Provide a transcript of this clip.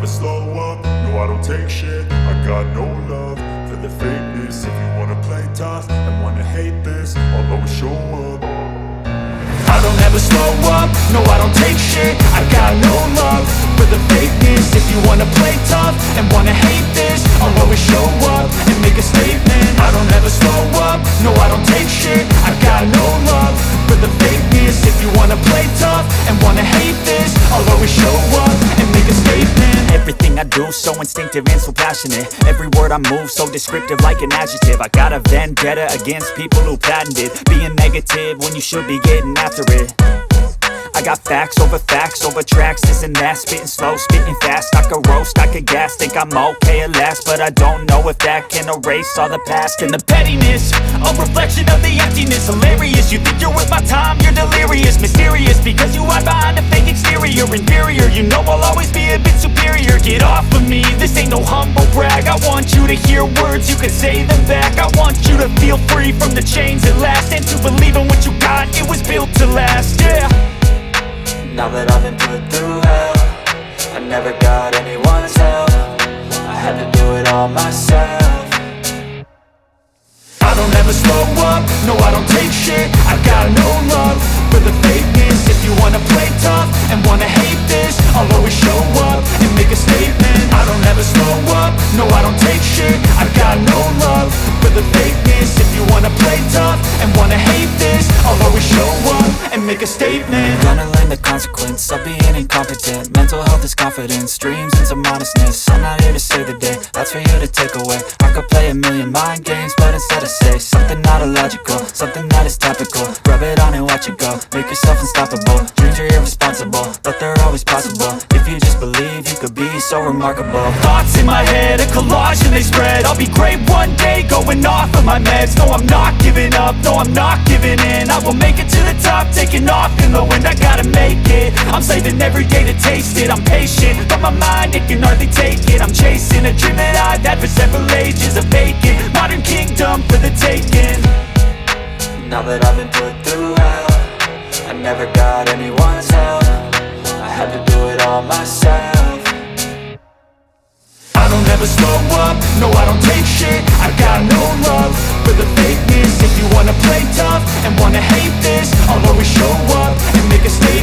slow up, no I don't take shit. I got no love for the fakeness. If you wanna play tough and wanna hate this, I'll always show up. I don't ever slow up, no I don't take shit. I got no love for the fakeness. If you wanna play tough and wanna hate this, I'll always show up and make a statement. I don't ever slow up, no I don't take shit. I got no love for the fakeness. If you wanna play tough and wanna hate this, I'll always show up and make a statement. Everything I do so instinctive and so passionate. Every word I move so descriptive like an adjective. I got a vendetta against people who patented being negative when you should be getting after it. I got facts over tracks, this and that. Spitting slow, spitting fast, I could roast, I could gas. Think I'm okay at last, but I don't know if that can erase all the past. And the pettiness, a reflection of the emptiness. Hilarious, you think you're worth my time, you're delirious. Mysterious, because you hide behind a fake exterior. Inferior, you know I'll always be a bit superior. Get off of me, this ain't no humble brag. I want you to hear words, you can say them back. I want you to feel free from the chains at last, and to believe in what you got, it was built to last, yeah. Now that I've been put through hell, I never got anyone's help. I had to do it all myself. I don't ever slow up, no I don't take shit. I got no love for the fakeness. If you wanna play tough and wanna hate this, I'll always show up and make a statement. I don't ever slow up, no I don't take shit. I got no love for the fakeness. If you wanna play tough and wanna hate this, I'll always show up and make a statement. Gonna learn the consequence of being incompetent. Mental health is confidence, dreams and some honestness. I'm not here to save the day, that's for you to take away. I could play a million mind games, but instead I say something not illogical, something that is topical. Rub it on and watch it go, make yourself unstoppable. Dreams are irresponsible, but they're always possible. If you just believe, you could be so remarkable. Thoughts in my head, a collage and they spread. I'll be great one day, going off of my meds. No, I'm not giving up, no, I'm not giving in. I will make it to the top, taking off in the wind. I gotta make it, I'm saving every day to taste it. I'm patient, but my mind, it can hardly take it. I'm chasing a dream that I've had for several ages. A vacant, modern kingdom for the taking. Now that I've been put through hell, I never got anyone's help. I had to do it all myself. I don't ever slow up, no I don't take shit. I got no love for the fakeness. If you wanna play tough and wanna hate this, I'll always show up and make a statement.